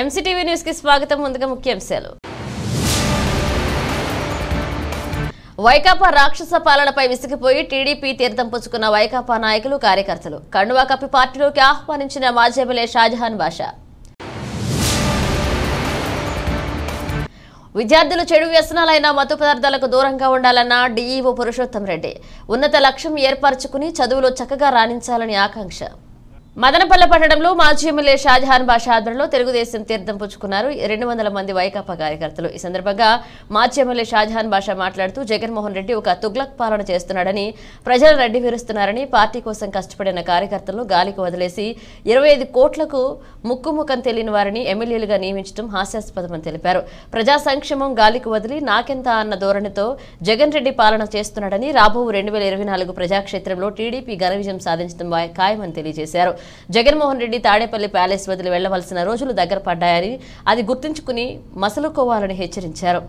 MCTV news కి స్వాగతం. ముందుగా ముఖ్యాంశాలు. వైకాపా రాక్షస పాలనపై విసిగిపోయి టీడీపీ తీర్థం పుచ్చుకున్న వైకాపా నాయకులు కార్యకర్తలు కండువా కప్పి పార్టీలోకి ఆహ్వానించిన మాజీ ఎమ్మెల్యే షాజహాన్ బాషా. విద్యార్థులు చెడు వ్యసనాలైన మత్తు పదార్థాలకు దూరంగా ఉండాలన్న డీఈఓ పురుషోత్తం రెడ్డి. ఉన్నత లక్ష్యం ఏర్పరచుకుని చదువులో చక్కగా రాణించాలని ఆకాంక్ష. మదనపల్లె పట్టణంలో మాజీ ఎమ్మెల్యే షాజహాన్ బాషా ఆధ్వర్యంలో తెలుగుదేశం తీర్థం పుచ్చుకున్నారు 200 మంది వైకాపా కార్యకర్తలు. ఈ సందర్భంగా మాజీ ఎమ్మెల్యే షాజహాన్ బాషా మాట్లాడుతూ జగన్మోహన్ రెడ్డి ఒక తుగ్లక్ పాలన చేస్తున్నాడని, ప్రజలు రెడ్డి విరుస్తున్నారని, పార్టీ కోసం కష్టపడిన కార్యకర్తలను గాలికి వదిలేసి 25 కోట్లకు ముక్కుముఖం తెలియని వారిని ఎమ్మెల్యేలుగా నియమించడం హాస్యాస్పదమని తెలిపారు. ప్రజా సంక్షేమం గాలికి వదిలి నాకెంత అన్న ధోరణితో జగన్ రెడ్డి పాలన చేస్తున్నాడని, రాబో 2024 ప్రజాక్షేత్రంలో టీడీపీ ఘన విజయం సాధించడం ఖాయమని తెలియజేశారు. జగన్మోహన్ రెడ్డి తాడేపల్లి ప్యాలెస్ వదిలి వెళ్లవలసిన రోజులు దగ్గర పడ్డాయని, అది గుర్తుంచుకుని మసలుకోవాలని హెచ్చరించారు.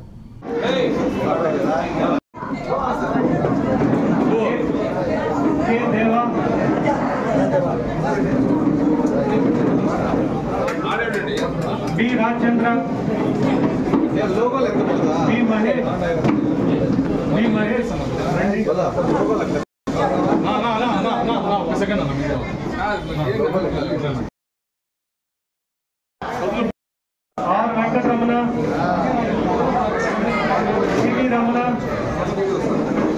వెంకటరమణ,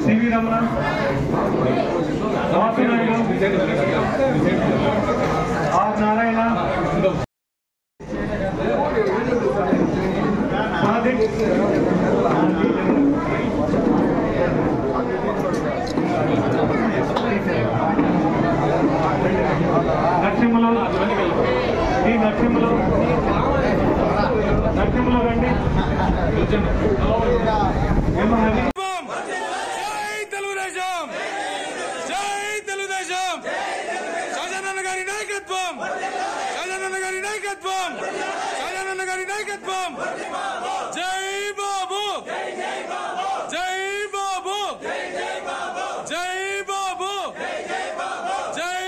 సివి రమణ, వాసునాయుడు, ఆర్ నారాయణ, నరసింహలో రండి. షాజహాన్ గారి నాయకత్వం, షాజహాన్ గారి నాయకత్వం, షాజహాన్ గారి నాయకత్వం. జై బాబు, జై బాబు, జై బాబు, జై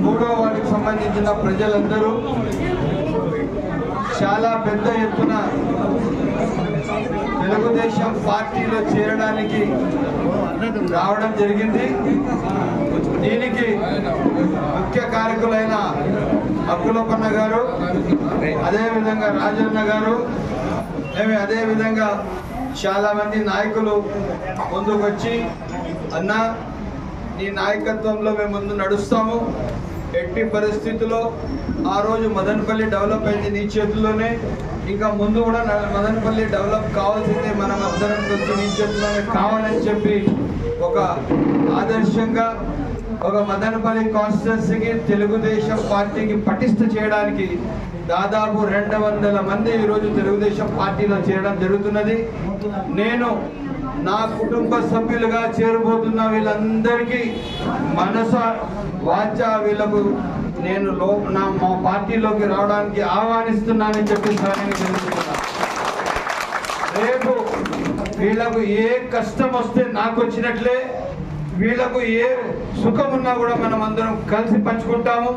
మూడో వార్డుకు సంబంధించిన ప్రజలందరూ చాలా పెద్ద ఎత్తున తెలుగుదేశం పార్టీలో చేరడానికి రావడం జరిగింది. దీనికి ముఖ్య కారకులైన అక్కులపన్న గారు, అదేవిధంగా రాజన్న గారు, అదేవిధంగా చాలా మంది నాయకులు ముందుకొచ్చి, అన్న నీ నాయకత్వంలో మేము ముందు నడుస్తాము, ఎట్టి పరిస్థితుల్లో ఆ రోజు మదనపల్లి డెవలప్ అయింది నీ చేతుల్లోనే, ఇంకా ముందు కూడా మదనపల్లి డెవలప్ కావాల్సిందే, మనం అందరం వచ్చి నీ చేతుల్లోనే కావాలని చెప్పి ఒక ఆదర్శంగా ఒక మదనపల్లి కాన్స్టిట్యున్సీకి తెలుగుదేశం పార్టీకి పటిష్ట చేయడానికి దాదాపు 200 మంది ఈరోజు తెలుగుదేశం పార్టీలో చేరడం జరుగుతున్నది. నేను నా కుటుంబ సభ్యులుగా చేరబోతున్న వీళ్ళందరికీ మనస వాచ వీళ్ళకు నేను మా పార్టీలోకి రావడానికి ఆహ్వానిస్తున్నానని చెప్పి తెలుసుకున్నా. రేపు వీళ్ళకు ఏ కష్టం వస్తే నాకు వచ్చినట్లే, వీళ్ళకు ఏ సుఖం ఉన్నా కూడా మనం అందరం కలిసి పంచుకుంటాము.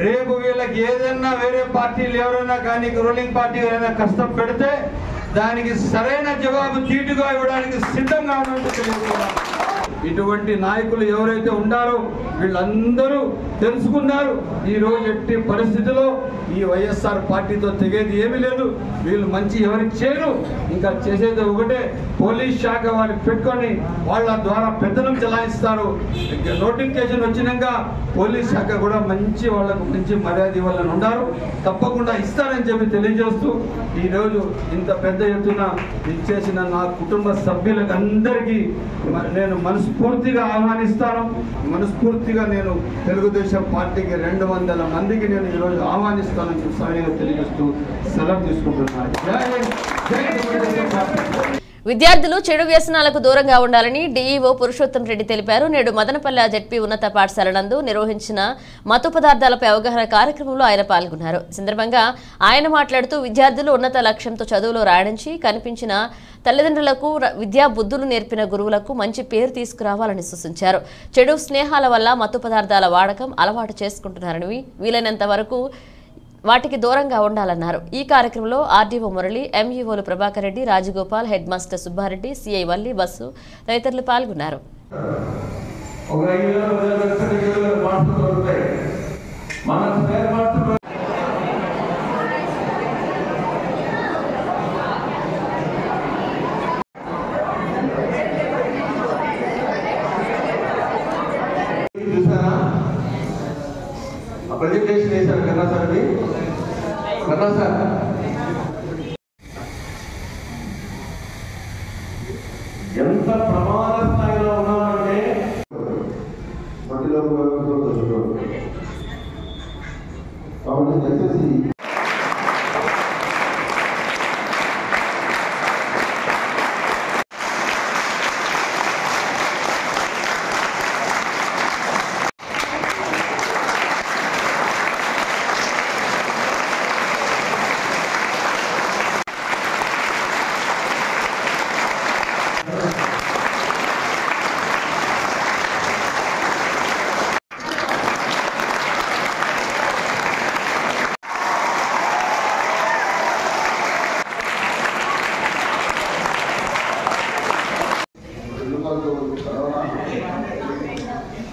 రేపు వీళ్ళకి ఏదైనా వేరే పార్టీలు ఎవరైనా కానీ రూలింగ్ పార్టీ ఎవరైనా కష్టం పెడితే దానికి సరైన జవాబు తీటుగా ఇవ్వడానికి సిద్ధంగా ఉన్నట్టు తెలియజేస్తున్నాను. ఇటువంటి నాయకులు ఎవరైతే ఉన్నారో వీళ్ళందరూ తెలుసుకున్నారు. ఈ రోజు ఎట్టి పరిస్థితిలో ఈ వైఎస్ఆర్ పార్టీతో తెగేది ఏమీ లేదు, వీళ్ళు మంచి ఎవరికి చేయరు, ఇంకా చేసేది ఒకటే, పోలీస్ శాఖ వారికి పెట్టుకొని వాళ్ళ ద్వారా పెద్దలం చెలాయిస్తారు. నోటిఫికేషన్ వచ్చినాక పోలీస్ శాఖ కూడా మంచి వాళ్ళకు మంచి మర్యాద ఇవ్వాలని ఉన్నారు, తప్పకుండా ఇస్తారని చెప్పి తెలియజేస్తూ ఈరోజు ఇంత పెద్ద ఎత్తున ఇచ్చేసిన నా కుటుంబ సభ్యులకు అందరికీ నేను మనస్ఫూర్తిగా ఆహ్వానిస్తాను. మనస్ఫూర్తిగా నేను తెలుగుదేశం పార్టీకి 200 మందికి నేను ఈరోజు ఆహ్వానిస్తానని చెప్పి తెలియజేస్తూ సెలవు తీసుకుంటున్నాను. విద్యార్థులు చెడు వ్యసనాలకు దూరంగా ఉండాలని డీఈఓ పురుషోత్తం రెడ్డి తెలిపారు. నేడు మదనపల్లె జెడ్పీ ఉన్నత పాఠశాల నందు నిర్వహించిన మత్తు పదార్థాలపై అవగాహన కార్యక్రమంలో ఆయన పాల్గొన్నారు. ఈ సందర్భంగా ఆయన మాట్లాడుతూ విద్యార్థులు ఉన్నత లక్ష్యంతో చదువులో రాణించి కనిపించిన తల్లిదండ్రులకు విద్యా బుద్ధులు నేర్పిన గురువులకు మంచి పేరు తీసుకురావాలని సూచించారు. చెడు స్నేహాల వల్ల మత్తు పదార్థాల వాడకం అలవాటు చేసుకుంటున్నారని వీలైనంత వరకు వాటికి దూరంగా ఉండాలన్నారు. ఈ కార్యక్రమంలో ఆర్డీఓ మురళి, ఎంఈఓలు Prabhakar Reddy, Rajagopal, head master Subbareddy, CI Valli, బస్సు తదితరులు పాల్గొన్నారు. ప్రెజెంటేషన్ చేశారు కన్నా సార్, కన్నా సార్ ఎంత ప్రమాద స్థాయిలో ఉన్నామంటే కాబట్టి దయచేసి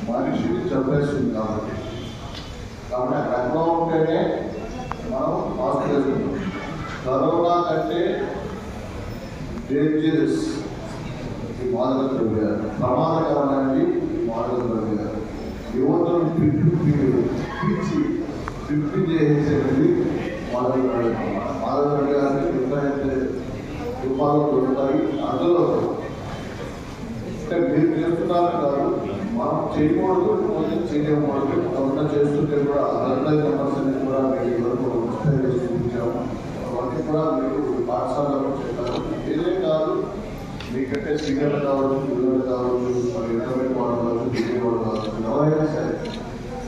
మనిషిని చంపేస్తుంది కాబట్టి రకంగా ఉంటేనే మనం మాస్క్ వేసుకుంటాం. కరోనా కంటే డేంజరస్ ఈ మాదక ద్రవ్యాలు, ప్రమాదకరమైనవి మాదక ద్రవ్యాలు. యువతను పిప్పి చేసేది మాదక ద్రవ్యాలు. మాదక ద్రవ్యాలు ఎక్కడైతే రూపాలు దొరుకుతాయి అందులో మీరు చేస్తున్నారని కాదు, మనం చేయకూడదు, చేయకూడదు అవంతా చేస్తుంటే కూడా 100% కూడా మీరు చూపించాము. అవన్నీ కూడా మీరు పాఠశాలలో చెప్పారు. ఇదే కాదు, మీకంటే సీనియర్లు కావచ్చు, పిల్లలు కావచ్చు, మరి ఇంటర్మీడియట్ వాళ్ళు కావచ్చు, డిగ్రీ వాళ్ళు కావచ్చు, ఎవరైనా సరే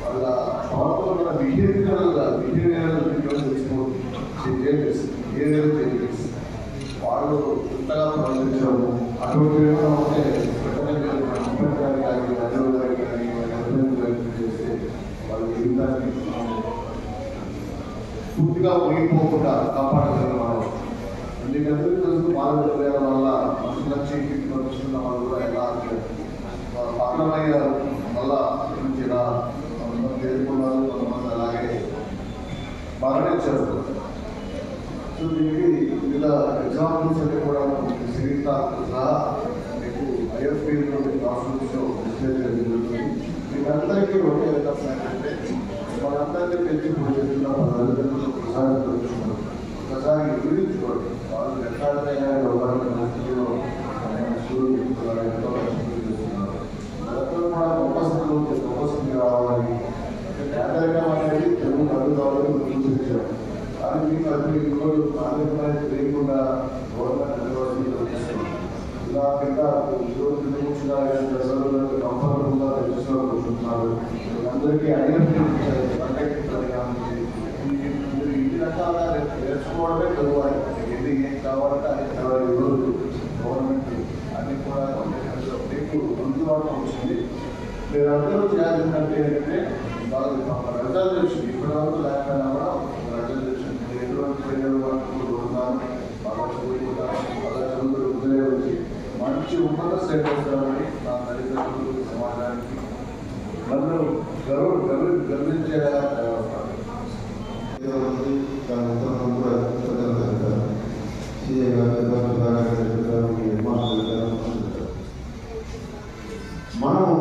వాళ్ళ ప్రవర్తన బిహేవియరల్ చేంజెస్ వాళ్ళు ఇంతగా ప్రవర్తించడము అటువంటి చేస్తే వాళ్ళ జీవితాన్ని పూర్తిగా మునిగిపోకుండా కాపాడగలం మనం. ఎందుకంటే తెలుసు మాదక ద్రవ్యాల వల్ల మనుషుల చీటికి పంచుకున్న వాళ్ళు కూడా ఎలా పక్కనమయ్యారు, మళ్ళా నుంచి ఎలా చేరుకున్నారు, కొంతమంది అలాగే మరణించారు. సో దీనికి వివిధ ఎగ్జాంపుల్స్ అంటే కూడా సిరీస్తో సహా మీకు ఐఎఫ్పీలో కాన్ఫరెన్స్లో డిస్ప్లే జరుగుతుంది. మీకందరికీ ఒకే విధంగా ఏంటంటే మనందరికీ పెంచి పోయేస్తున్న తల్లిదండ్రులు ఒకసారి వివరించుకోండి. వాళ్ళు ఎక్కడైనా ఎవరైనా స్థితిలో ఎంతో చేస్తున్నారు. అందరూ కూడా గొప్ప స్థితి రావాలి. పేదరికం అనేది తెలుగు కళ్ళు కావాలని గుర్తించారు. కానీ మీకు అది ఇంకోటి ఆంధ్రప్రదేశ్ తెలియకుండా గవర్నమెంట్ నిర్వహిస్తున్నారు. ఇలా కింద కంఫర్టబుల్గా తెలుసుకోవాలనుకుంటున్నారు. అందరికీ మీరు ఇన్ని రకాలుగా నేర్చుకోవడమే చదవాలి. ఏది ఏం కావాలంటే అది చదవాలి. ఈరోజు గవర్నమెంట్ అన్ని కూడా మీకు అందుబాటులో వచ్చింది. మీరు అందరూ చేయాల్సిందంటే ఏంటంటే రిజర్వేషన్ ఇప్పటివరకు లేకపోయినా కూడా రిజర్వేషన్ ఎటువంటి ప్రజలు వాళ్ళు ఉన్నారు, బాగా చదువుకుంటారు, బాగా చదువుకుని ఉద్యోగం వచ్చి మంచి ఉన్నత స్టేటస్ కావాలని నా తల్లిదండ్రులు సమాజానికి నన్ను గర్వించేలా తయారవుతారు. మనము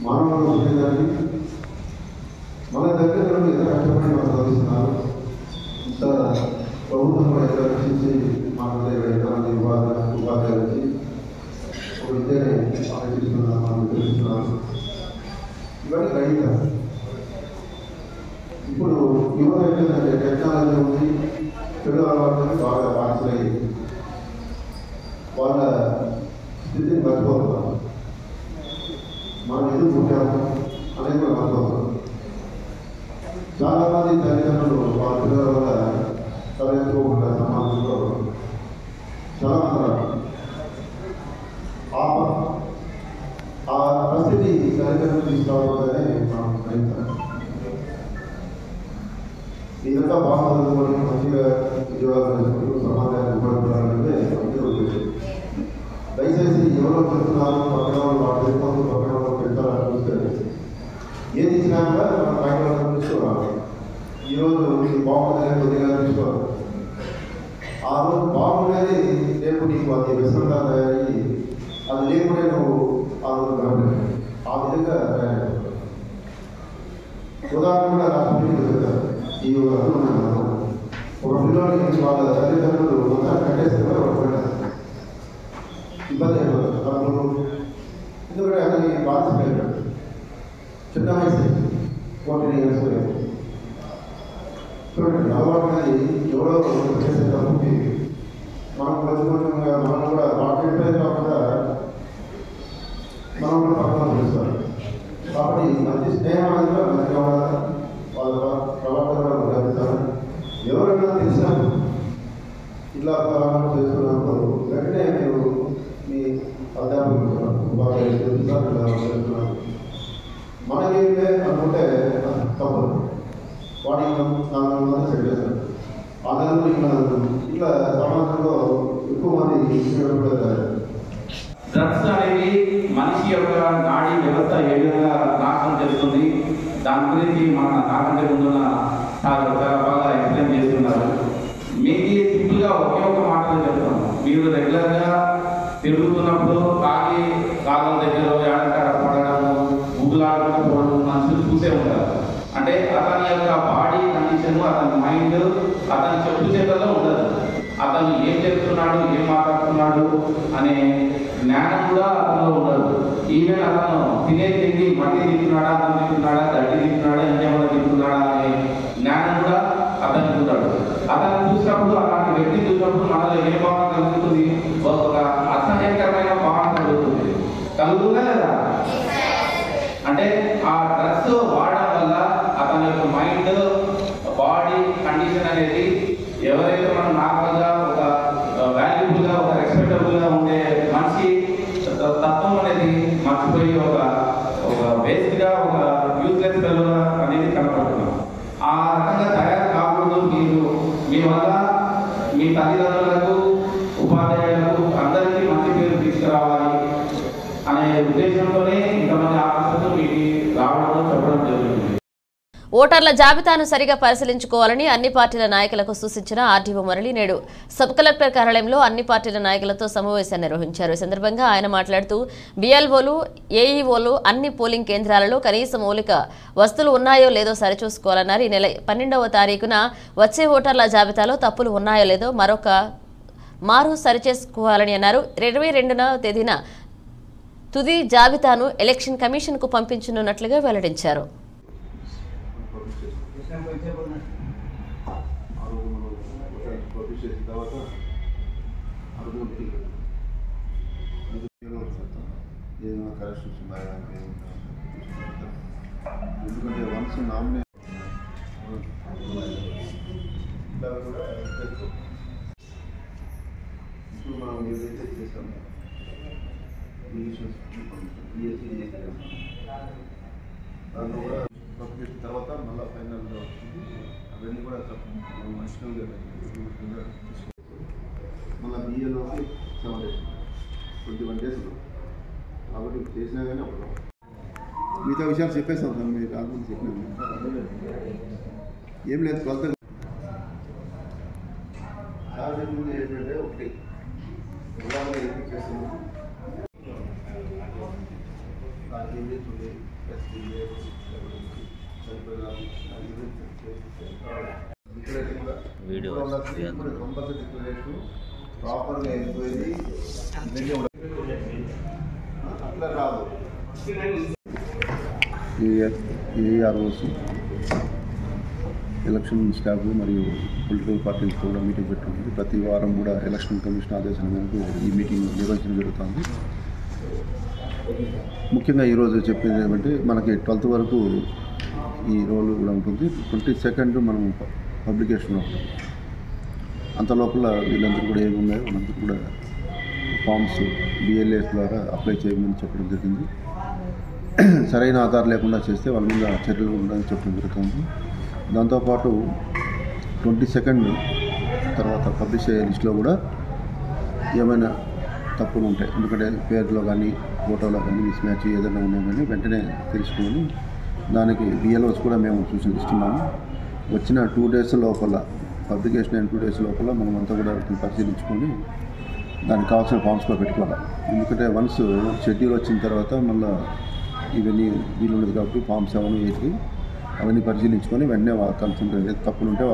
మానవులు వచ్చేదాన్ని మన దగ్గర ఎంత కష్టపడి మనం చదివిస్తున్నారు. ఇంత ప్రభుత్వం కూడా ఎంత రక్షించి మన దగ్గర ఎంతమంది ఉపాధ్యాయులు వచ్చి ఒక విద్యని ఆలోచిస్తున్నాం, మనం తెలుస్తున్నాం. ఇవన్నీ గ్రహించాలి. ఇప్పుడు యువత ఏంటంటే టెక్నాలజీ ఉంది, చెడు అలవాటు బాగా పాటిస్తాయి. వాళ్ళ పెద్దల వల్ల తలెత్తుకోకుండా సమాజంలో చాలా ఆ పరిస్థితి సరిగ్గా తీసుకురావద్దని మనం గ్రహించాలి. ఇదంతా బాగుంటుంది, మంచిగా ఉద్యోగాలు చేసుకుంటూ సమాజాన్ని ఉపయోగపడాలంటే మంచిగా ఉద్దేశం. దయచేసి ఎవరో పెడుతున్నారు, పక్కన వాళ్ళు వాళ్ళు పెట్టుకోవచ్చు, పక్కన వాళ్ళు పెడతారని చూస్తే ఏది ఇచ్చినా కూడా మనం బయట తీసుకోవాలి. ఈరోజు నీకు బాగుంటుంది కొద్దిగా తీసుకోవాలి. ఆ రోజు బాగుండేది రేపు నీకు అది వ్యసనంగా తయారయ్యి అది లేకుంటే నువ్వు ఆ రోజు గమనించాలి. ఆ విధంగా తయారయ్యారు. ఉదాహరణగా రాష్ట్రానికి చెప్తారు. ఈ ఒక పిల్లలకి వాళ్ళ తల్లిదండ్రులు మొత్తాన్ని కట్టేస్తే ఇబ్బంది అయిపోతుంది. అప్పుడు ఎందుకంటే అతని బాధ్యత చిన్న వయసు 14 years చూడండి. అలవాటు అనేది ఎవరో చేసే తప్పుకి మనం కొంచెంగా మనం కూడా వాటి కాకుండా మనం కూడా పక్కన చూస్తారు. కాబట్టి మంచి స్నేహం అనేది కూడా మంచిగా ఉండాలి. వాళ్ళ ప్రవర్తన కూడా గమనించాలి. ఎవరైనా తెలిసినప్పుడు ఇలా చేస్తున్నప్పుడు వెంటనే మీరు మీ అధ్యాపకులు ఉపాధ్యాయులు మనకేంటే అనుకుంటే తప్పదు. వాడి 4 మంది సెట్ చేస్తారు. ఆ నెలలో ఇట్లా సమాజంలో ఎక్కువ మంది డ్రగ్స్ అనేది మనిషి యొక్క నాడీ వ్యవస్థ ఏ విధంగా నాశనం చేస్తుంది దాని గురించి మన నాకంటే ముందున్న చాలా బాగా ఎక్స్ప్లెయిన్ చేస్తున్నారు. మీకు సింపుల్గా ఒకే ఒక మాటలు చెప్తాను. మీరు రెగ్యులర్గా తిరుగుతున్నప్పుడు తాగి కాలం దగ్గర ఏడంకాడ పడడము, ఊగులాడకుండా పోవడం మనుషులు చూసే ఉంటారు. అంటే అతని యొక్క బాడీ కండిషన్, అతని మైండ్ అతని చెప్పు చేతల్లో ఉండదు. అతను ఏం చేస్తున్నాడు, ఏం మాట్లాడుతున్నాడు అనే జ్ఞానం కూడా అతనిలో ఉండదు. ఈవెన్ అతను తినే తిండి మట్టి తింటున్నాడా, అతను తింటున్నాడా, గడ్డి తింటున్నాడా, ఇంకేమైనా తింటున్నాడా అనే జ్ఞానం కూడా అతనికి ఉంటాడు. అతను చూసినప్పుడు, అలాంటి వ్యక్తిని చూసినప్పుడు మనలో ఏ భావన కలుగుతుంది? ఒక అసహ్యకరమైన భావన కలుగుతుంది. కలుగుతుందా లేదా? అంటే ఆ డ్రగ్స్ వాడడం వల్ల అతని యొక్క మైండ్, బాడీ కండిషన్ అనేది ఎవరైతే మనం నార్మల్గా ఒక వాల్యుబుల్గా, ఒక రెస్పెక్టబుల్గా ఉండే మనిషి తత్వం అనేది మర్చిపోయి ఒక వేస్ట్గా, ఒక యూస్లెస్ ఫెలోగా అనేది కనపడుతున్నాం. ఆ రకంగా తయారు కాకూడదు. మీరు మీ వల్ల మీ తల్లిదండ్రులకు, ఉపాధ్యాయులకు అందరికీ మంచి పేరు తీసుకురావాలి అనే ఉద్దేశంతోనే ఇంతమంది ఆఫీసర్లు మీకు రావడం చెప్పడం జరుగుతుంది. ఓటర్ల జాబితాను సరిగా పరిశీలించుకోవాలని అన్ని పార్టీల నాయకులకు సూచించిన ఆర్డీఓ మురళి నేడు సబ్ కలెక్టర్ కార్యాలయంలో అన్ని పార్టీల నాయకులతో సమావేశాన్ని నిర్వహించారు. ఈ సందర్భంగా ఆయన మాట్లాడుతూ BLOలు, AEOలు అన్ని పోలింగ్ కేంద్రాలలో కనీస మౌలిక వస్తువులు ఉన్నాయో లేదో సరిచూసుకోవాలన్నారు. ఈ నెల 12వ తారీఖున వచ్చే ఓటర్ల జాబితాలో తప్పులు ఉన్నాయో లేదో మరొక మారు సరిచేసుకోవాలని అన్నారు. 22వ తేదీన తుది జాబితాను ఎలక్షన్ కమిషన్కు పంపించనున్నట్లుగా వెల్లడించారు. ఎందుకంటే వన్స్ నామినే ఇప్పుడు మనం ఏదైతే చేస్తామో దాంట్లో కూడా పబ్లిక్ తర్వాత మళ్ళీ ఫైనల్గా వచ్చింది. అవన్నీ కూడా అడిషనల్గా మళ్ళీ BLOకి 7 days 21 days ఉన్నాం. కాబట్టి చేసినా కానీ అప్పుడు మిగతా విషయాలు చెప్పేస్తాం సార్. మీరు కాకుండా చెప్పినాను ఏం లేదు. కొత్త ముందు ఏంటంటే ఒకటి చేస్తున్నాం. కంపల్సరీ డిక్లరేషన్ ప్రాపర్గా వెళ్ళిపోయింది అట్లా రాదు. AROs, ఎలక్షన్ స్టాఫ్ మరియు పొలిటికల్ పార్టీస్ కూడా మీటింగ్ పెట్టుకుంటుంది. ప్రతి వారం కూడా ఎలక్షన్ కమిషన్ ఆదేశాల మేరకు ఈ మీటింగ్ నిర్వహించడం జరుగుతుంది. ముఖ్యంగా ఈరోజు చెప్పేది ఏమంటే మనకి 12th వరకు ఈ రోల్ కూడా ఉంటుంది. 22nd మనం పబ్లికేషన్ ఒకటి. అంత లోపల వీళ్ళందరూ కూడా ఏమి ఉన్నాయో వాళ్ళందరూ కూడా ఫామ్స్ BLAs ద్వారా అప్లై చేయమని చెప్పడం జరిగింది. సరైన ఆధారం లేకుండా చేస్తే వాళ్ళ మీద చర్యలు ఉండడానికి చెప్పడం జరుగుతుంది. దాంతోపాటు 22nd తర్వాత పబ్లిష్ అయ్యే లిస్టులో కూడా ఏమైనా తప్పులు ఉంటాయి, ఎందుకంటే పేరులో కానీ ఫోటోలో కానీ మిస్ మ్యాచ్ ఏదైనా ఉన్నా కానీ వెంటనే తెలుసుకొని దానికి BLOs కూడా మేము సూచనలు ఇస్తున్నాము. వచ్చిన 2 days లోపల పబ్లికేషన్ అయిన 2 days లోపల మనమంతా కూడా పరిశీలించుకొని దానికి కావాల్సిన ఫామ్స్లో పెట్టుకోవాలి. ఎందుకంటే వన్స్ షెడ్యూల్ వచ్చిన తర్వాత మళ్ళీ ఇవన్నీ వీలు ఉండదు కాబట్టి ఫామ్ 7, 8 అవన్నీ పరిశీలించుకొని వెంటనే కన్సల్ట్ తప్పులు ఉంటే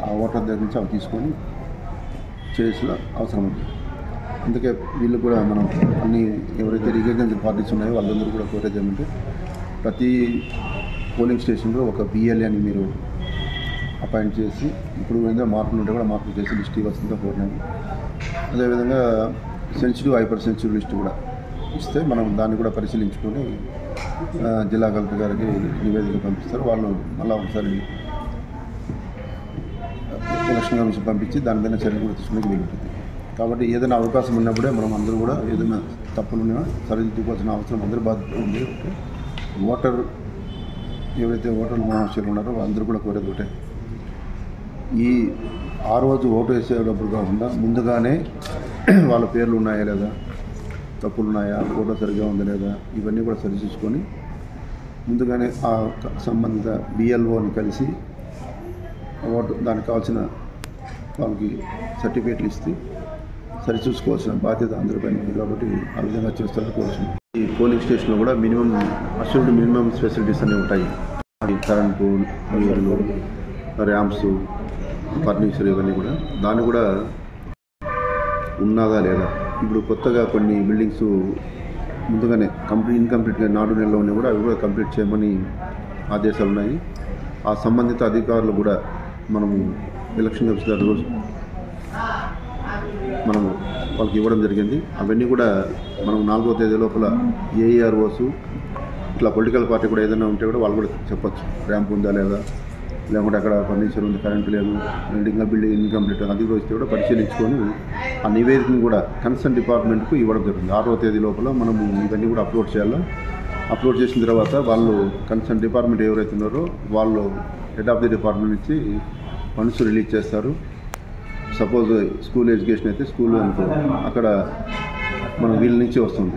ఆ ఓటర్ దగ్గర నుంచి అవి తీసుకొని చేయాల్సిన అవసరం ఉంది. అందుకే వీళ్ళు కూడా మనం అన్ని ఎవరైతే రికగ్నైజ్డ్ పార్టీస్ ఉన్నాయో వాళ్ళందరూ కూడా కోరేది ఏమంటే ప్రతి పోలింగ్ స్టేషన్లో ఒక BLA అని మీరు అపాయింట్ చేసి ఇప్పుడు ఏదైనా మార్పులు ఉంటే కూడా మార్పులు చేసి లిస్ట్ ఇవ్వాల్సిందిగా కోరినాము. అదేవిధంగా సెన్సిటివ్, హైపర్ సెన్సిటివ్ లిస్ట్ కూడా ఇస్తే మనం దాన్ని కూడా పరిశీలించుకొని జిల్లా కలెక్టర్ గారికి నివేదిక పంపిస్తారు. వాళ్ళు మళ్ళీ ఒకసారి ఎలక్షన్ కమిషన్ పంపించి దాని మీద చర్యలు కూడా తీసుకునేది వీలుంటుంది. కాబట్టి ఏదైనా అవకాశం ఉన్నప్పుడే మనం అందరూ కూడా ఏదైనా తప్పులున్నా సరిదిద్దుకోవాల్సిన అవసరం అందరూ బాధ్యత ఉంది. ఓటర్ ఎవరైతే ఓటర్లు మహాశయులు ఉన్నారో అందరూ కూడా కోరేది ఒకటే, ఈ ఆ రోజు ఓటు వేసేటప్పుడు కాకుండా ముందుగానే వాళ్ళ పేర్లు ఉన్నాయా లేదా, తప్పులు ఉన్నాయా, ఫోటో సరిగ్గా ఉందా లేదా, ఇవన్నీ కూడా సరిచూసుకొని ముందుగానే ఆ సంబంధిత BLOని కలిసి ఓటు దానికి కావాల్సిన వాళ్ళకి సర్టిఫికేట్లు ఇస్తే సరిచూసుకోవాల్సిన బాధ్యత అందరిపైన ఉంది. కాబట్టి ఆ విధంగా చేస్తారని కోరుతున్నాం. ఈ పోలింగ్ స్టేషన్లో కూడా అష్యూర్డ్ మినిమం ఫెసిలిటీస్ అన్నీ ఉంటాయి. కరెంటు, నీళ్ళు, ర్యాంప్స్, ఫర్నిచర్ ఇవన్నీ కూడా దాన్ని కూడా ఉన్నదా లేదా. ఇప్పుడు కొత్తగా కొన్ని బిల్డింగ్స్ ముందుగానే ఇన్కంప్లీట్గా నాడు నెలలో ఉన్నాయి కూడా అవి కూడా కంప్లీట్ చేయమని ఆదేశాలు ఉన్నాయి. ఆ సంబంధిత అధికారులు కూడా మనము ఎలక్షన్ కమిషన్ రోజు మనము వాళ్ళకి ఇవ్వడం జరిగింది. అవన్నీ కూడా మనం 4వ తేదీ లోపల AEROs ఇట్లా పొలిటికల్ పార్టీ కూడా ఏదైనా ఉంటే కూడా వాళ్ళు కూడా చెప్పచ్చు, ర్యాంప్ ఉందా లేదా, లేకుంటే అక్కడ ఫర్నిచర్ ఉంది, కరెంటు లేదు, బిల్డింగ్ ఇన్కంప్లీట్, అది కూడా ఇస్తే కూడా పరిశీలించుకొని ఆ నివేదికను కూడా కన్సర్న్ డిపార్ట్మెంట్కు ఇవ్వడం జరుగుతుంది. 6వ తేదీ లోపల మనము ఇవన్నీ కూడా అప్లోడ్ చేయాలి. అప్లోడ్ చేసిన తర్వాత వాళ్ళు కన్సర్న్ డిపార్ట్మెంట్ ఎవరైతే ఉన్నారో వాళ్ళు హెడ్ ఆఫ్ ది డిపార్ట్మెంట్ నుంచి ఫండ్స్ రిలీజ్ చేస్తారు. సపోజ్ స్కూల్ ఎడ్యుకేషన్ అయితే స్కూల్ అనుకో, అక్కడ మనం వీళ్ళ నుంచి వస్తుంది.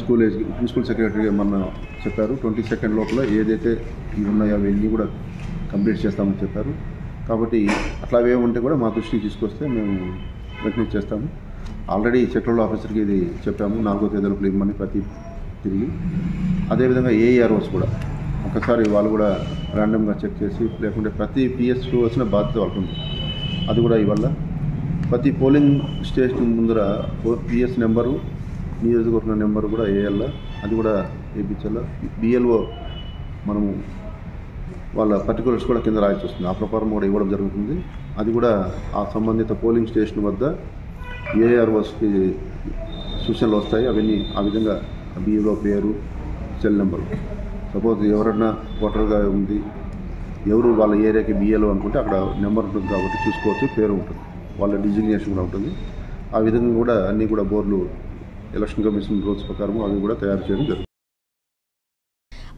ప్రిన్సిపల్ సెక్రటరీ మన చెప్పారు 22nd లోపల ఏదైతే ఇవి ఉన్నాయో అవన్నీ కూడా కంప్లీట్ చేస్తామని చెప్పారు. కాబట్టి అట్లా ఏముంటే కూడా మా దృష్టికి తీసుకొస్తే మేము వెంటనే చేస్తాము. ఆల్రెడీ సెక్టరల్ ఆఫీసర్కి ఇది చెప్పాము, 4వ తేదీ లోపల ఇవ్వమని ప్రతి తిరిగి. అదేవిధంగా AEROs కూడా ఒకసారి వాళ్ళు కూడా ర్యాండమ్గా చెక్ చేసి, లేకుంటే ప్రతి PSకు వచ్చిన బాధ్యత వాళ్ళకు ఉంది, అది కూడా ఇవ్వాల. ప్రతి పోలింగ్ స్టేషన్ ముందర PS నెంబరు, నియోజకవర్గ నెంబరు కూడా వేయాల, అది కూడా వేయించాల. BLO మనము వాళ్ళ పర్టికులర్స్ కూడా కింద రాయాల్సి వస్తుంది, ఆ ప్రకారం కూడా ఇవ్వడం జరుగుతుంది. అది కూడా ఆ సంబంధిత పోలింగ్ స్టేషన్ వద్ద AEROsకి సూచనలు వస్తాయి. అవన్నీ ఆ విధంగా BLO పేరు, సెల్ నెంబరు, సపోజ్ ఎవరన్నా ఓటర్గా ఉంది, ఎవరు వాళ్ళ ఏరియాకి BLO అనుకుంటే అక్కడ నెంబర్ ఉంటుంది కాబట్టి చూసుకోవచ్చు, పేరు ఉంటుంది, వాళ్ళ డిజిగ్నేషన్ కూడా ఉంటుంది. ఆ విధంగా కూడా అన్నీ కూడా బోర్డులు ఎలక్షన్ కమిషన్ రూల్స్ ప్రకారం అవి కూడా తయారు చేయడం జరుగుతుంది.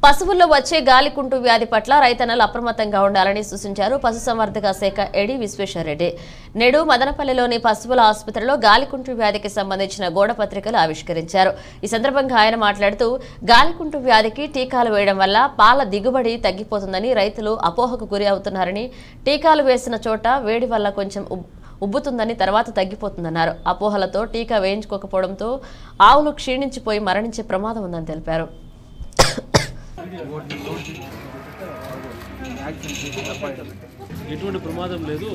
పశువుల్లో వచ్చే గాలికుంటు వ్యాధి పట్ల రైతన్నలు అప్రమత్తంగా ఉండాలని సూచించారు పశుసంవర్ధక శాఖ ఏడీ విశ్వేశ్వరరెడ్డి. నేడు మదనపల్లిలోని పశువుల ఆసుపత్రిలో గాలికుంటు వ్యాధికి సంబంధించిన గోడ పత్రికలు ఆవిష్కరించారు. ఈ సందర్భంగా ఆయన మాట్లాడుతూ గాలికుంటు వ్యాధికి టీకాలు వేయడం వల్ల పాల దిగుబడి తగ్గిపోతుందని, రైతులు అపోహకు గురి అవుతున్నారని, టీకాలు వేసిన చోట వేడి వల్ల కొంచెం ఉబ్బుతుందని, తర్వాత తగ్గిపోతుందన్నారు. అపోహలతో టీకా వేయించుకోకపోవడంతో ఆవులు క్షీణించిపోయి మరణించే ప్రమాదం ఉందని తెలిపారు. ఎటువంటి ప్రమాదం లేదు,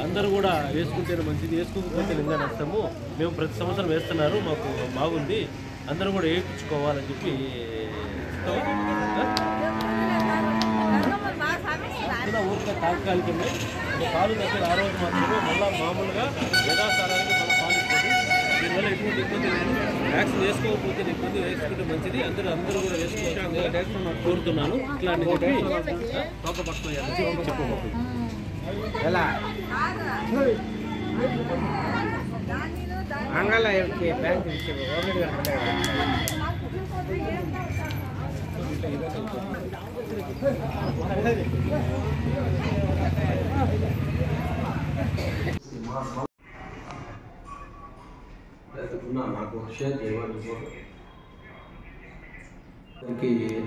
అందరూ కూడా వేసుకుంటేనే మంచిది, వేసుకోకపోతే ఇంకా నష్టము. మేము ప్రతి సంవత్సరం వేస్తున్నారు, మాకు బాగుంది, అందరూ కూడా వేయించుకోవాలని చెప్పి ఊరికే తాత్కాలికమే పాలు దగ్గర ఆ రోజు మాత్రమే, మళ్ళీ మామూలుగా యథాస్థానానికి మన పాలు ఇస్తుంది. దీనివల్ల ఎటువంటి ఇబ్బంది లేదు. వ్యాక్సిన్ వేసుకోకపోతే ఇబ్బంది, వేసుకుంటే మంచిది, అందరూ కూడా వేసుకోవచ్చు కోరుతున్నాను. ఇట్లా అని చెప్పి చెప్పబోతుంది. ఎలా అంగళ బ్యాంక్ నాకు షేర్ చేయాలి.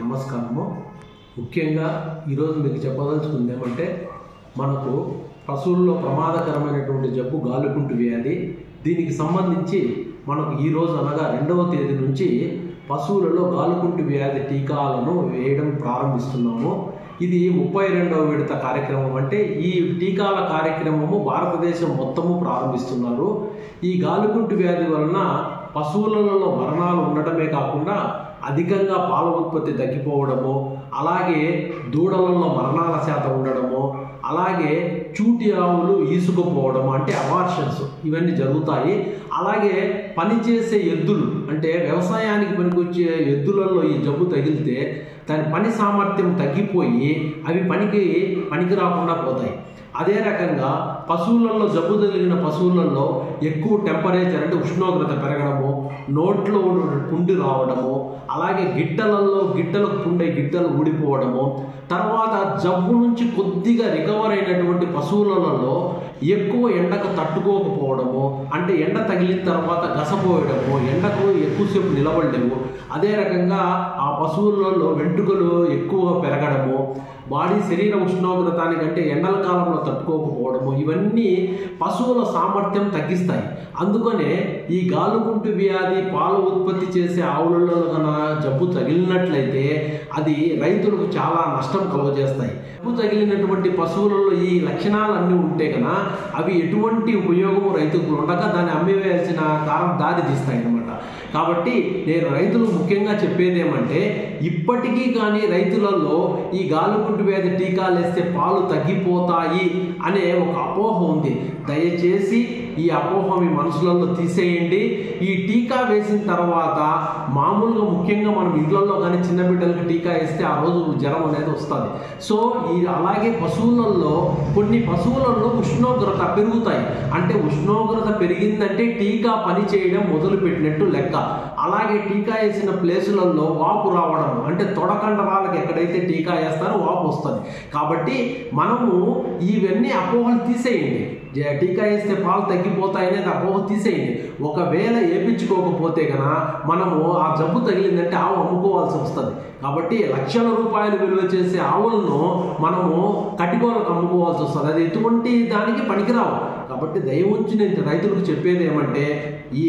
నమస్కారము. ముఖ్యంగా ఈరోజు మీకు చెప్పదలుచుకుంది ఏమంటే మనకు పశువుల్లో ప్రమాదకరమైనటువంటి జబ్బు గాలికుంటు వ్యాధి. దీనికి సంబంధించి మనకు ఈరోజు అనగా 2వ తేదీ నుంచి పశువులలో గాలికుంటు వ్యాధి టీకాలను వేయడం ప్రారంభిస్తున్నాము. ఇది 32వ విడత కార్యక్రమం. అంటే ఈ టీకాల కార్యక్రమము భారతదేశం మొత్తము ప్రారంభిస్తున్నారు. ఈ గాలికుంటు వ్యాధి వలన పశువులలో మరణాలు ఉండటమే కాకుండా అధికంగా పాల ఉత్పత్తి తగ్గిపోవడము, అలాగే దూడలలో మరణాల శాతం ఉండడము, అలాగే చూటి ఆవులు ఈసుకుపోవడము అంటే అబార్షన్స్ ఇవన్నీ జరుగుతాయి. అలాగే పనిచేసే ఎద్దులు అంటే వ్యవసాయానికి పనికొచ్చే ఎద్దులలో ఈ జబ్బు తగిలితే దాని పని సామర్థ్యం తగ్గిపోయి అవి పనికి రాకుండా పోతాయి. అదే రకంగా పశువులలో జబ్బు తగిలిన పశువులలో ఎక్కువ టెంపరేచర్ అంటే ఉష్ణోగ్రత పెరగడము, నోట్లో పుండి రావడము, అలాగే గిట్టలకు పుండే గిట్టలు ఊడిపోవడము, తర్వాత జబ్బు నుంచి కొద్దిగా రికవర్ అయినటువంటి పశువులలో ఎక్కువ ఎండకు తట్టుకోకపోవడము, అంటే ఎండ తగిలిన తర్వాత గసపోయడము, ఎండకు ఎక్కువసేపు నిలబడలేము. అదే రకంగా ఆ పశువులలో వెంట్రుకలు ఎక్కువ పెరగడము, శరీర ఉష్ణోగ్రతానికంటే ఎండల కాలంలో తట్టుకోకపోవడము, ఇవన్నీ పశువుల సామర్థ్యం తగ్గిస్తాయి. అందుకనే ఈ గాలికుంటు వ్యాధి పాలు ఉత్పత్తి చేసే ఆవులలో కన్నా జబ్బు తగిలినట్లయితే అది రైతులకు చాలా నష్టం కలుగజేస్తాయి. జబ్బు తగిలినటువంటి పశువులలో ఈ లక్షణాలన్నీ ఉంటే కన్నా అవి ఎటువంటి ఉపయోగము రైతులకు ఉండక దాన్ని అమ్మివేయాల్సిన దారి తీస్తాయి అన్నమాట. కాబట్టి నేను రైతులు ముఖ్యంగా చెప్పేది ఏమంటే, ఇప్పటికీ కానీ రైతులలో ఈ గాలికుంటు వ్యాధి టీకాలు వేస్తే పాలు తగ్గిపోతాయి అనే ఒక అపోహ ఉంది. దయచేసి ఈ అపోహ మీ మనసులలో తీసేయండి. ఈ టీకా వేసిన తర్వాత మామూలుగా ముఖ్యంగా మనం ఇంట్లో కానీ చిన్న బిడ్డలకు టీకా వేస్తే ఆ రోజు జ్వరం అనేది వస్తుంది. సో అలాగే కొన్ని పశువులలో ఉష్ణోగ్రత పెరుగుతాయి. అంటే ఉష్ణోగ్రత పెరిగిందంటే టీకా పని చేయడం మొదలుపెట్టినట్టు లెక్క. అలాగే టీకా వేసిన ప్లేసులలో వాపు రావడం అంటే తొడకండరాలకు ఎక్కడైతే టీకా వేస్తారో వాపు వస్తుంది. కాబట్టి మనము ఇవన్నీ అపోహలు తీసేయండి. టీకా వేస్తే పాలు తగ్గిపోతాయనేది అపోహ తీసేయండి. ఒకవేళ వేయించుకోకపోతే కనుక మనము ఆ జబ్బు తగిలిందంటే ఆవు అమ్ముకోవాల్సి వస్తుంది. కాబట్టి లక్షల రూపాయలు విలువ చేసే ఆవులను మనము కటికోలకు అమ్ముకోవాల్సి వస్తుంది. అది ఎటువంటి దానికి పనికిరావు. కాబట్టి దయవుంచి నేను రైతులకు చెప్పేది ఏమంటే, ఈ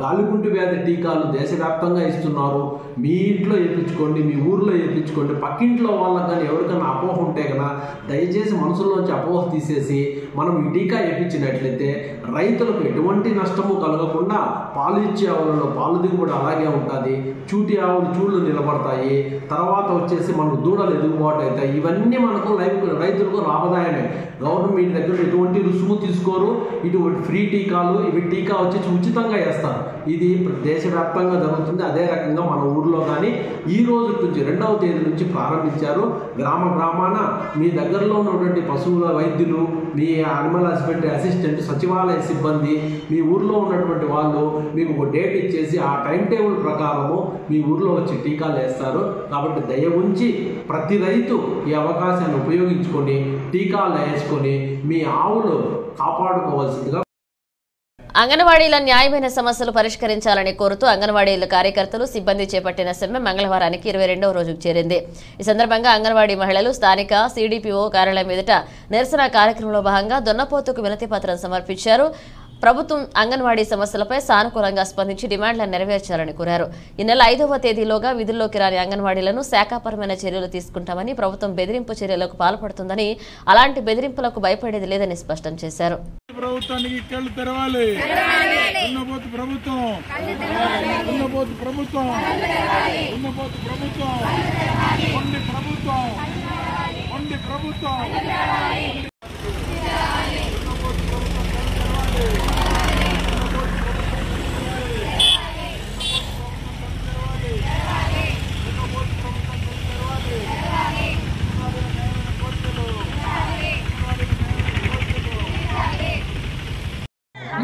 గాలికుంటు వ్యాధి టీకాలు దేశవ్యాప్తంగా ఇస్తున్నారు. మీ ఇంట్లో వేయించుకోండి, మీ ఊర్లో వేయించుకోండి. పక్కింట్లో వాళ్ళకి కానీ ఎవరికైనా అపోహ ఉంటే కనుక దయచేసి మనసులోంచి అపోహ తీసేసి మనం ఈ టీకా వేయించినట్లయితే రైతులకు ఎటువంటి నష్టము కలగకుండా పాలు ఇచ్చే ఆవులలో పాలు దిగుబడి అలాగే ఉంటుంది. చూటి ఆవులు చూళ్ళు నిలబడతాయి. తర్వాత వచ్చేసి మనకు దూడలు ఎదుగుబాటు అవుతాయి. ఇవన్నీ మనకు రైతులకు లాభదాయమే. గవర్నమెంట్ దగ్గర ఎటువంటి రుసుము తీసుకోరు. ఇటువంటి ఫ్రీ టీకాలు, ఇవి టీకా వచ్చేసి ఉచితంగా వేస్తారు. ఇది దేశవ్యాప్తంగా జరుగుతుంది. అదే రకంగా మన ఊర్లో కానీ ఈ రోజు నుంచి 2వ తేదీ నుంచి ప్రారంభించారు. గ్రామాన మీ దగ్గరలో ఉన్నటువంటి పశువుల వైద్యులు, మీ అనిమల్ హస్బెండరీ అసిస్టెంట్, సచివాలయ సిబ్బంది, మీ ఊర్లో ఉన్నటువంటి వాళ్ళు మీకు ఒక డేట్ ఇచ్చేసి ఆ టైం టేబుల్ ప్రకారము మీ ఊర్లో వచ్చి టీకాలు వేస్తారు. కాబట్టి దయ ఉంచి ప్రతి రైతు ఈ అవకాశాన్ని ఉపయోగించుకొని టీకాలు వేసుకొని మీ ఆవులు కాపాడుకోవాల్సిందిగా. అంగన్వాడీల న్యాయమైన సమస్యలు పరిష్కరించాలని కోరుతూ అంగన్వాడీల కార్యకర్తలు సిబ్బంది చేపట్టిన సమ్మె మంగళవారానికి 22వ రోజుకు చేరింది. ఈ సందర్భంగా అంగన్వాడీ మహిళలు స్థానిక సిడిపిఓ కార్యాలయం ఎదుట నిరసన కార్యక్రమంలో భాగంగా దొన్నపోతుకు వినతి పత్రం సమర్పించారు. ప్రభుత్వం అంగన్వాడీ సమస్యలపై సానుకూలంగా స్పందించి డిమాండ్లను నెరవేర్చాలని కోరారు. ఈ నెల 5వ తేదీలోగా విధుల్లోకి రాని అంగన్వాడీలను శాఖాపరమైన చర్యలు తీసుకుంటామని, ప్రభుత్వం బెదిరింపు చర్యలకు పాల్పడుతుందని, అలాంటి బెదిరింపులకు భయపడేది లేదని స్పష్టం చేశారు.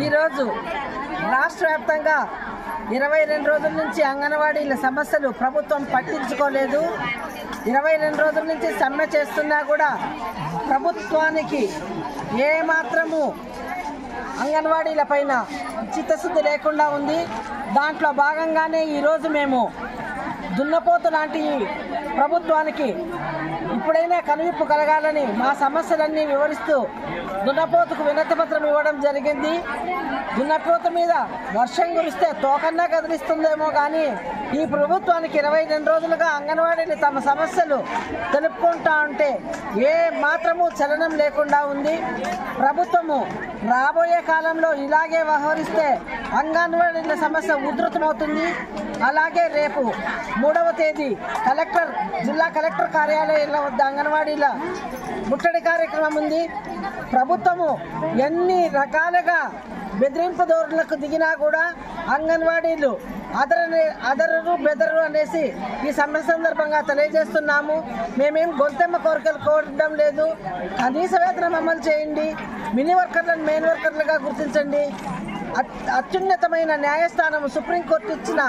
ఈరోజు రాష్ట్ర వ్యాప్తంగా 22 రోజుల నుంచి అంగన్వాడీల సమస్యలు ప్రభుత్వం పట్టించుకోలేదు. 22 రోజుల నుంచి సమ్మె చేస్తున్నా కూడా ప్రభుత్వానికి ఏమాత్రము అంగన్వాడీల పైన చిత్తశుద్ధి లేకుండా ఉంది. దాంట్లో భాగంగానే ఈరోజు మేము దున్నపోతు లాంటి ప్రభుత్వానికి ఇప్పుడైనా కనువిప్పు కలగాలని మా సమస్యలన్నీ వివరిస్తూ దున్నపోతుకు వినతి పత్రం ఇవ్వడం జరిగింది. దున్నపోతు మీద వర్షం కురిస్తే తోకన్నా కదిలిస్తుందేమో కానీ ఈ ప్రభుత్వానికి 22 రోజులుగా అంగన్వాడీలు తమ సమస్యలు తెలుపుకుంటా ఉంటే ఏ మాత్రము చలనం లేకుండా ఉంది. ప్రభుత్వము రాబోయే కాలంలో ఇలాగే వ్యవహరిస్తే అంగన్వాడీల సమస్య ఉధృతమవుతుంది. అలాగే రేపు 3వ తేదీ జిల్లా కలెక్టర్ కార్యాలయంలో వద్ద అంగన్వాడీల ముట్టడి కార్యక్రమం ఉంది. ప్రభుత్వము ఎన్ని రకాలుగా బెదిరింపు ధోరణులకు దిగినా కూడా అంగన్వాడీలు అదరరు బెదరు అనేసి ఈ సమ్మె సందర్భంగా తెలియజేస్తున్నాము. మేమేం గొంతెమ్మ కోరికలు కోరడం లేదు. కనీస వేతనం అమలు చేయండి, మినీ వర్కర్లను మెయిన్ వర్కర్లుగా గుర్తించండి, అత్యున్నతమైన న్యాయస్థానం సుప్రీంకోర్టు ఇచ్చిన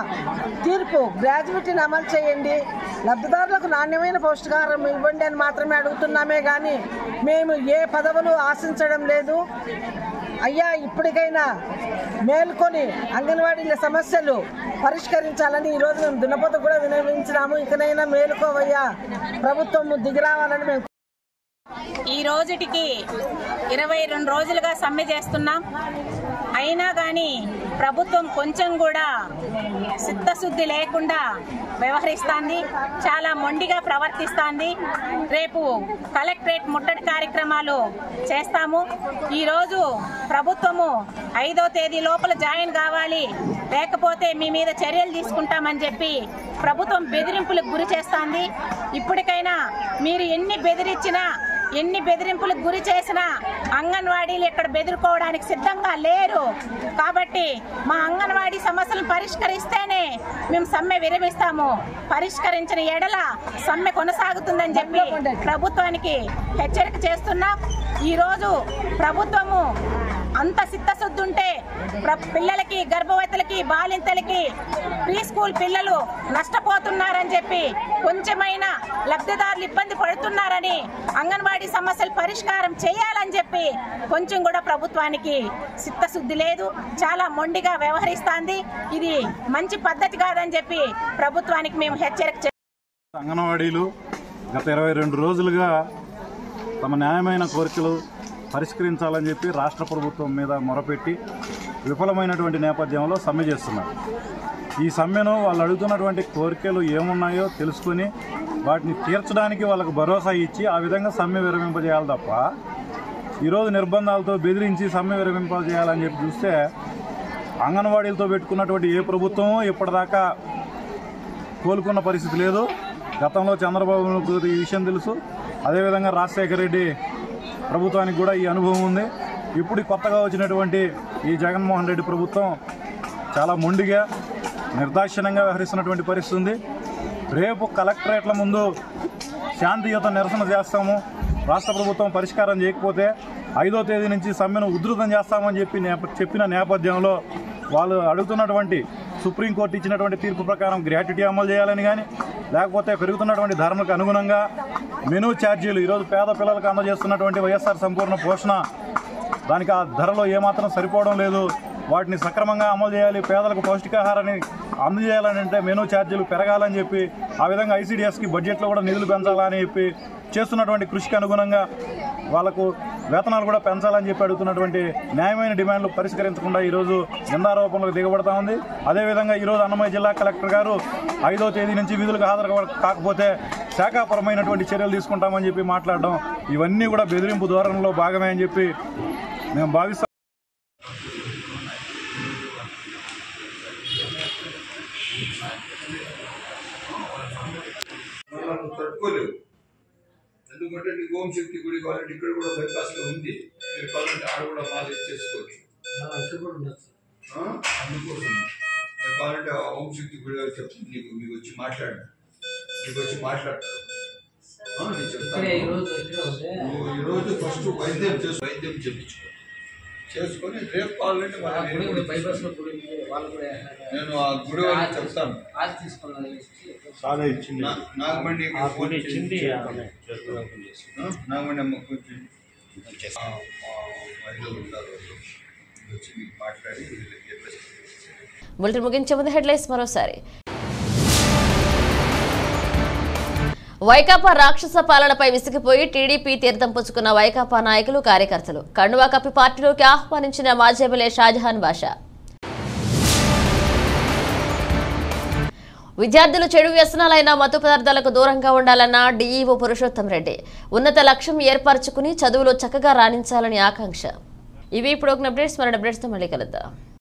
తీర్పు గ్రాడ్యుయేటీని అమలు చేయండి, లబ్ధిదారులకు నాణ్యమైన పౌష్టికాహారం ఇవ్వండి అని మాత్రమే అడుగుతున్నామే కానీ మేము ఏ పదవులు ఆశించడం లేదు. అయ్యా, ఇప్పటికైనా మేల్కొని అంగన్వాడీల సమస్యలు పరిష్కరించాలని ఈరోజు మేము దున్నపోతు కూడా వినియోగించినాము. ఇకనైనా మేలుకోవయ్యా, ప్రభుత్వం దిగిరావాలని మేము ఈ రోజుటికి 22 రోజులుగా సమ్మె చేస్తున్నాం. అయినా కానీ ప్రభుత్వం కొంచెం కూడా చిత్తశుద్ధి లేకుండా వ్యవహరిస్తుంది, చాలా మొండిగా ప్రవర్తిస్తుంది. రేపు కలెక్టరేట్ ముట్టడి కార్యక్రమాలు చేస్తాము. ఈరోజు ప్రభుత్వము 5వ తేదీ లోపల జాయిన్ కావాలి, లేకపోతే మీ మీద చర్యలు తీసుకుంటామని చెప్పి ప్రభుత్వం బెదిరింపులకు గురి చేస్తుంది. ఇప్పటికైనా మీరు ఎన్ని బెదిరింపులకు గురి చేసినా అంగన్వాడీలు ఇక్కడ బెదిరుకోవడానికి సిద్ధంగా లేరు. కాబట్టి మా అంగన్వాడీ సమస్యలను పరిష్కరిస్తేనే మేము సమ్మె విరమిస్తాము. పరిష్కరించిన ఎడల సమ్మె కొనసాగుతుందని చెప్పి ప్రభుత్వానికి హెచ్చరిక చేస్తున్నాం. ఈరోజు ప్రభుత్వము అంత చిత్తశుద్ధి ఉంటే పిల్లలకి, గర్భవతులకి, బాలింతలకి, ప్రీ స్కూల్ పిల్లలు నష్టపోతున్నారని చెప్పి, కొంచెమైనా లబ్ధిదారులు ఇబ్బంది పడుతున్నారని, అంగన్వాడీ సమస్యలు పరిష్కారం చేయాలని చెప్పి కొంచెం కూడా ప్రభుత్వానికి చిత్తశుద్ధి లేదు. చాలా మొండిగా వ్యవహరిస్తుంది. ఇది మంచి పద్ధతి కాదని చెప్పి ప్రభుత్వానికి మేము హెచ్చరిక చేస్తున్నాం. అంగన్వాడీలు గత 22 రోజులుగా తమ న్యాయమైన కోరికలు పరిష్కరించాలని చెప్పి రాష్ట్ర ప్రభుత్వం మీద మొరపెట్టి విఫలమైనటువంటి నేపథ్యంలో సమ్మె చేస్తున్నారు. ఈ సమ్మెను వాళ్ళు అడుగుతున్నటువంటి కోరికలు ఏమున్నాయో తెలుసుకొని వాటిని తీర్చడానికి వాళ్ళకు భరోసా ఇచ్చి ఆ విధంగా సమ్మె విరమింపజేయాలి తప్ప ఈరోజు నిర్బంధాలతో బెదిరించి సమ్మె విరమింపజేయాలని చెప్పి చూస్తే అంగన్వాడీలతో పెట్టుకున్నటువంటి ఏ ప్రభుత్వమూ ఇప్పటిదాకా కోలుకున్న పరిస్థితి లేదు. గతంలో చంద్రబాబు ఈ విషయం తెలుసు, అదేవిధంగా రాజశేఖర రెడ్డి ప్రభుత్వానికి కూడా ఈ అనుభవం ఉంది. ఇప్పుడు కొత్తగా వచ్చినటువంటి ఈ జగన్మోహన్ రెడ్డి ప్రభుత్వం చాలా మొండిగా నిర్దాక్షిణ్యంగా వ్యవహరిస్తున్నటువంటి పరిస్థితి ఉంది. రేపు కలెక్టరేట్ల ముందు శాంతియుత నిరసన చేస్తాము, రాష్ట్ర ప్రభుత్వం పరిష్కారం చేయకపోతే 5వ తేదీ నుంచి సమ్మెను ఉధృతం చేస్తామని చెప్పిన నేపథ్యంలో వాళ్ళు అడుగుతున్నటువంటి సుప్రీంకోర్టు ఇచ్చినటువంటి తీర్పు ప్రకారం గ్రాట్యుటీ అమలు చేయాలని కానీ, లేకపోతే పెరుగుతున్నటువంటి ధరలకు అనుగుణంగా మెనూ ఛార్జీలు, ఈరోజు పేద పిల్లలకు అందజేస్తున్నటువంటి వైఎస్ఆర్ సంపూర్ణ పోషణ దానికి ఆ ధరలో ఏమాత్రం సరిపోవడం లేదు, వాటిని సక్రమంగా అమలు చేయాలి, పేదలకు పౌష్టికాహారాన్ని అందజేయాలని అంటే మెనూ ఛార్జీలు పెరగాలని చెప్పి, ఆ విధంగా ఐసీడీఎస్కి బడ్జెట్లో కూడా నిధులు పెంచాలని చెప్పి చేస్తున్నటువంటి కృషికి అనుగుణంగా వాళ్లకు వేతనాలు కూడా పెంచాలని చెప్పి అడుగుతున్నటువంటి న్యాయమైన డిమాండ్లు పరిష్కరించకుండా ఈరోజు నిందారోపణలకు దిగబడతా ఉంది. అదేవిధంగా ఈరోజు అన్నమయ్య జిల్లా కలెక్టర్ గారు 5వ తేదీ నుంచి విధులకు హాజరు కాకపోతే శాఖాపరమైనటువంటి చర్యలు తీసుకుంటామని చెప్పి మాట్లాడడం, ఇవన్నీ కూడా బెదిరింపు ధోరణిలో భాగమే అని చెప్పి మేము భావిస్తాం. తట్టుకోలేవు, ఎందుకంటే నీకు ఓం శక్తి గుడి కావాలంటే ఇక్కడ కూడా బైపాస్లో ఉంది, మీరు కావాలంటే ఆడ కూడా మాల ఇచ్చేసుకోవచ్చు. అందుకోసం నేను కావాలంటే ఓం శక్తి గుడి గారు చెప్తాను, మీకు వచ్చి మాట్లాడతారు. నేను చెప్తాను. ఈరోజు ఫస్ట్ వైద్యం చేపించుకో. చేసుకొని రేపు కావాలంటే నేను ఆ గుడి వాళ్ళకి చెప్తాను. నాగమండి నాగమండి అమ్మ కొంచెం మహిళలు ఉంటారు, వచ్చి మీకు మాట్లాడి బులెటిన్ ముగించే ముందు హెడ్లైన్స్ మరోసారి. వైకాపా రాక్షస పాలనపై విసిగిపోయి టీడీపీ తీర్థం పుచ్చుకున్న వైకాపా నాయకులు కార్యకర్తలు కండువా కప్పి పార్టీలోకి ఆహ్వానించిన మాజీ ఎమ్మెల్యే షాజహాన్ బాషా. విద్యార్థులు చెడు వ్యసనాలైన మత్తు పదార్థాలకు దూరంగా ఉండాలన్న డీఈఓ పురుషోత్తం రెడ్డి. ఉన్నత లక్ష్యం ఏర్పరచుకుని చదువులో చక్కగా రాణించాలని ఆకాంక్ష. ఇవి ఇప్పుడు ఒక అప్డేట్స్, మరో అప్డేట్స్తో మళ్ళీ కలుద్దాం.